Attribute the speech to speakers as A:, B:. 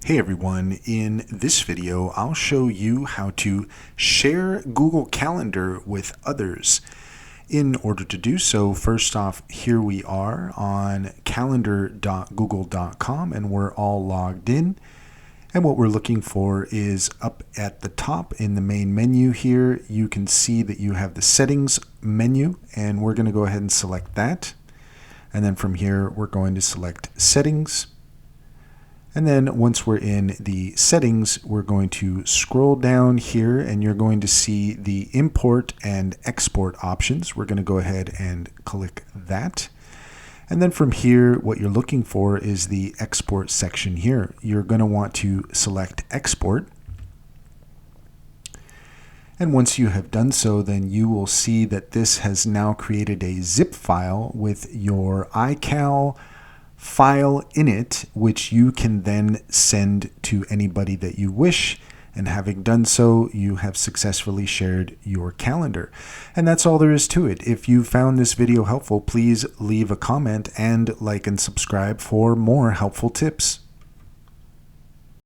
A: Hey everyone, in this video I'll show you how to share Google Calendar with others. In order to do so, first off, here we are on calendar.google.com and we're all logged in. And what we're looking for is up at the top in the main menu here, you can see that you have the settings menu, and we're going to go ahead and select that. And then from here, we're going to select settings. And then once we're in the settings, we're going to scroll down here and you're going to see the import and export options. We're going to go ahead and click that. And then from here, what you're looking for is the export section here. You're going to want to select export. And once you have done so, then you will see that this has now created a zip file with your iCal file in it, which you can then send to anybody that you wish. And having done so, you have successfully shared your calendar. And that's all there is to it. If you found this video helpful, please leave a comment and like and subscribe for more helpful tips.